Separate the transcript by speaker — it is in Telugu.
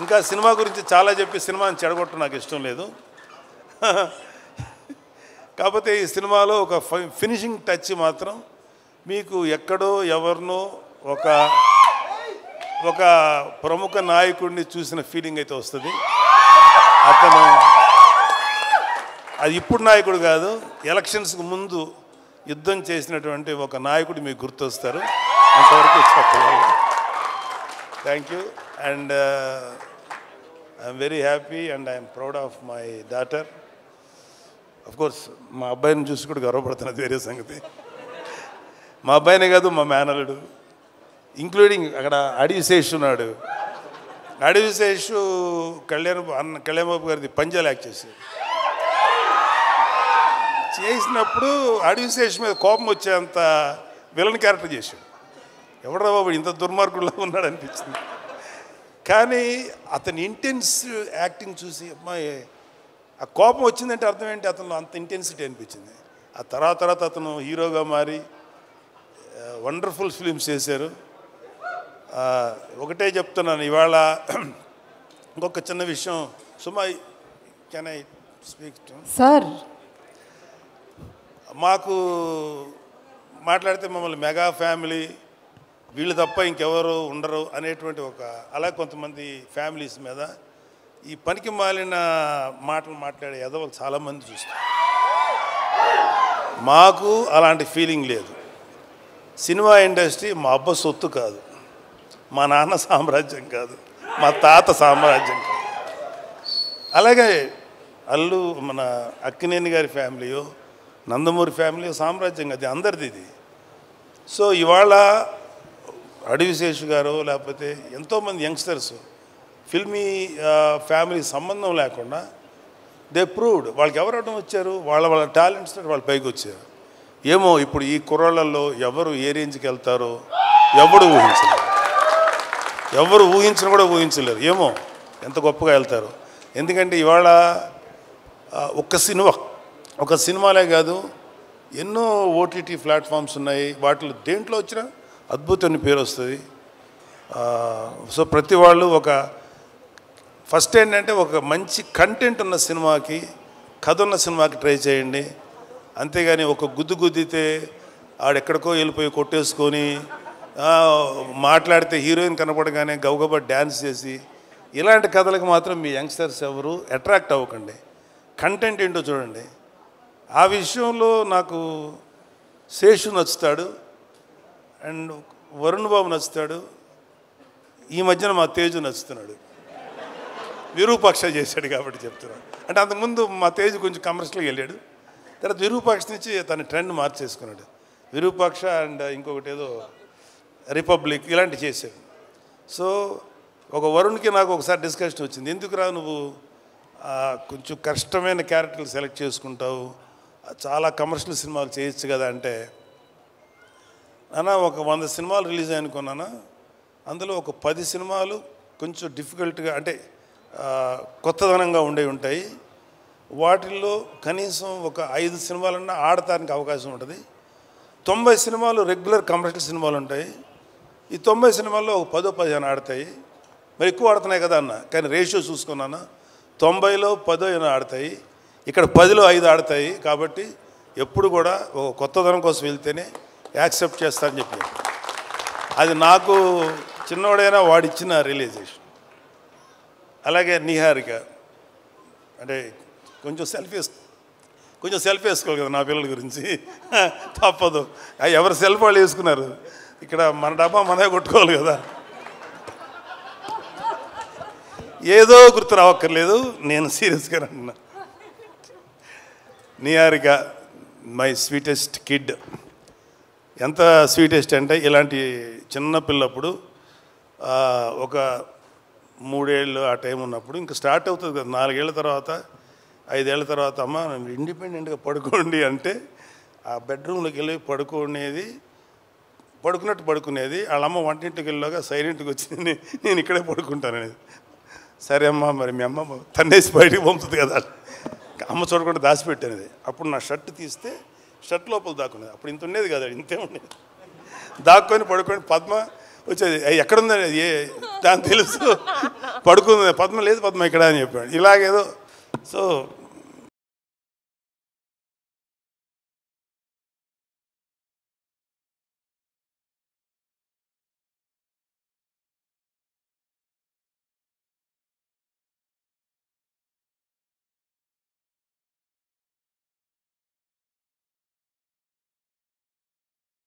Speaker 1: ఇంకా సినిమా గురించి చాలా చెప్పి సినిమాని చెడగొట్టడం నాకు ఇష్టం లేదు. కాకపోతే ఈ సినిమాలో ఒక ఫినిషింగ్ టచ్ మాత్రం మీకు ఎక్కడో ఎవరినో ఒక ప్రముఖ నాయకుడిని చూసిన ఫీలింగ్ అయితే వస్తుంది. అతను అది ఇప్పుడు నాయకుడు కాదు, ఎలక్షన్స్కి ముందు యుద్ధం చేసినటువంటి ఒక నాయకుడు మీకు గుర్తొస్తారు. అంతవరకు చెప్పలేదు. Thank you. And I'm very happy and I'm proud of my daughter. Of course మా అబ్బాయిని చూసి కూడా గర్వపడుతున్నది వేరే సంగతి. మా అబ్బాయినే కాదు, మా మేనలుడు, ఇంక్లూడింగ్ అక్కడ అడివిశేష్ ఉన్నాడు. అడివిశేష్ కళ్యాణబాబు గారిది పంజాలు యాక్ట్ చేసినప్పుడు అడివిశేష్ మీద కోపం వచ్చేంత విలన్ క్యారెక్టర్ చేశాడు. ఎవడరా బాబు ఇంత దుర్మార్గుల్లో ఉన్నాడు అనిపించింది. కానీ అతని ఇంటెన్స్ యాక్టింగ్ చూసి అమ్మాయి ఆ కోపం వచ్చిందంటే అర్థం ఏంటి, అతను అంత ఇంటెన్సిటీ అనిపించింది. ఆ తర్వాత అతను హీరోగా మారి వండర్ఫుల్ ఫిలిమ్స్ చేశారు. ఒకటే చెప్తున్నాను ఇవాళ ఇంకొక చిన్న విషయం. Suma, can I speak to
Speaker 2: sir?
Speaker 1: మాకు మాట్లాడితే మమ్మల్ని మెగా ఫ్యామిలీ, వీళ్ళు తప్ప ఇంకెవరు ఉండరు అనేటువంటి అలా కొంతమంది ఫ్యామిలీస్ మీద ఈ పనికి మాలిన మాటలు మాట్లాడే ఎదవలు చాలామంది చూస్తారు. మాకు అలాంటి ఫీలింగ్ లేదు. సినిమా ఇండస్ట్రీ మా అబ్బ సొత్తు కాదు, మా నాన్న సామ్రాజ్యం కాదు, మా తాత సామ్రాజ్యం కాదు. అలాగే మన అక్కినేని గారి ఫ్యామిలీయో నందమూరి ఫ్యామిలీ సామ్రాజ్యం కాదు, అందరిది ఇది. సో ఇవాళ అడివిశేష్ గారు లేకపోతే ఎంతోమంది యంగ్స్టర్స్ ఫిల్మీ ఫ్యామిలీ సంబంధం లేకుండా దే ప్రూవ్డ్ వాళ్ళకి ఎవరు అడ్డం వచ్చారు, వాళ్ళ టాలెంట్స్ వాళ్ళు పైకి వచ్చారు. ఏమో ఇప్పుడు ఈ కుర్రాళ్ళల్లో ఎవరు ఏ రేంజ్కి వెళ్తారో ఎవరు ఊహించిన కూడా ఊహించలేరు. ఏమో ఎంత గొప్పగా వెళ్తారు. ఎందుకంటే ఇవాళ ఒక సినిమాలే కాదు, ఎన్నో ఓటీటీ ప్లాట్ఫామ్స్ ఉన్నాయి. వాటిలో దేంట్లో వచ్చినా అద్భుతమైన పేరు వస్తుంది. సో ప్రతి వాళ్ళు ఫస్ట్ ఏంటంటే ఒక మంచి కంటెంట్ ఉన్న సినిమాకి, కథ ఉన్న సినిమాకి ట్రై చేయండి. అంతేగాని ఒక గుద్దితే ఆడెక్కడికో వెళ్ళిపోయి కొట్టేసుకొని మాట్లాడితే హీరోయిన్ కనపడగానే గబగబా డ్యాన్స్ చేసి ఇలాంటి కథలకు మాత్రం మీ యంగ్స్టర్స్ ఎవరు అట్రాక్ట్ అవ్వకండి. కంటెంట్ ఏంటో చూడండి. ఆ విషయంలో నాకు శేషు నచ్చుతాడు అండ్ వరుణ్ బాబు నచ్చుతాడు. ఈ మధ్యన మా తేజు నచ్చుతున్నాడు. విరూపాక్ష చేశాడు కాబట్టి చెప్తున్నాడు. అంటే అంతకుముందు మా తేజు కొంచెం కమర్షియల్గా వెళ్ళాడు, తర్వాత విరూపాక్ష నుంచి తన ట్రెండ్ మార్చేసుకున్నాడు. విరూపాక్ష అండ్ ఇంకొకటి ఏదో రిపబ్లిక్ ఇలాంటివి చేశాడు. సో ఒక వరుణ్కి నాకు ఒకసారి డిస్కషన్ వచ్చింది, ఎందుకురా నువ్వు కొంచెం కష్టమైన క్యారెక్టర్లు సెలెక్ట్ చేసుకుంటావు, చాలా కమర్షియల్ సినిమాలు చేయొచ్చు కదా అంటే, నాన్న ఒక 100 సినిమాలు రిలీజ్ అయ్యనుకున్నానా, అందులో ఒక 10 సినిమాలు కొంచెం డిఫికల్ట్గా అంటే కొత్తదనంగా ఉంటాయి. వాటిల్లో కనీసం ఒక 5 సినిమాలన్నా ఆడటానికి అవకాశం ఉంటుంది. 90 సినిమాలు రెగ్యులర్ కమర్షియల్ సినిమాలు ఉంటాయి. ఈ 90 సినిమాల్లో ఒక 10-15 ఆడతాయి. మరి ఎక్కువ ఆడుతున్నాయి కదా అన్న, కానీ రేషియో చూసుకున్నాను 90లో 10 ఆడతాయి, ఇక్కడ 10లో 5 ఆడతాయి. కాబట్టి ఎప్పుడు కూడా ఒక కొత్తదనం కోసం వెళ్తేనే యాక్సెప్ట్ చేస్తానని చెప్పి, అది నాకు చిన్నవాడైనా వాడిచ్చిన రియలైజేషన్. అలాగే నిహారిక అంటే కొంచెం సెల్ఫ్ వేసుకోవాలి కదా నా పిల్లల గురించి, తప్పదు. ఎవరు సెల్ఫ్ వాళ్ళు వేసుకున్నారు, ఇక్కడ మన డబ్బా మనమే కొట్టుకోవాలి కదా. ఏదో గుర్తు రావక్కర్లేదు, నేను సీరియస్గా అంటున్నా. Niharika my sweetest kid. ఎంత స్వీటెస్ట్ అంటే ఇలాంటి చిన్నపిల్లప్పుడు ఒక 3 ఏళ్ళు ఆ టైం ఉన్నప్పుడు ఇంకా స్టార్ట్ అవుతుంది కదా, 4 ఏళ్ళ తర్వాత 5 ఏళ్ళ తర్వాత అమ్మ ఇండిపెండెంట్గా పడుకోండి అంటే ఆ బెడ్రూమ్లోకి వెళ్ళి పడుకునేది. వాళ్ళమ్మ వంటింటికి వెళ్ళాక సైలెంట్గా వచ్చింది, నేను ఇక్కడే పడుకుంటాను అనేది. సరే అమ్మ, మరి మీ అమ్మ తన్నేసి బయటికి పంపుతుంది కదా, అమ్మ చూడకుండా దాచిపెట్టేది. అప్పుడు నా షర్ట్ తీస్తే షర్ట్ లోపల దాక్కునేది. అప్పుడు ఇంత ఉండేది కదా, ఇంతే ఉండేది. దాక్కొని పడుకొని పద్మ వచ్చేది ఎక్కడుందని ఏ దాని తెలుసు పడుకుంది పద్మ లేదు పద్మ ఇక్కడ అని చెప్పాడు ఇలాగేదో సో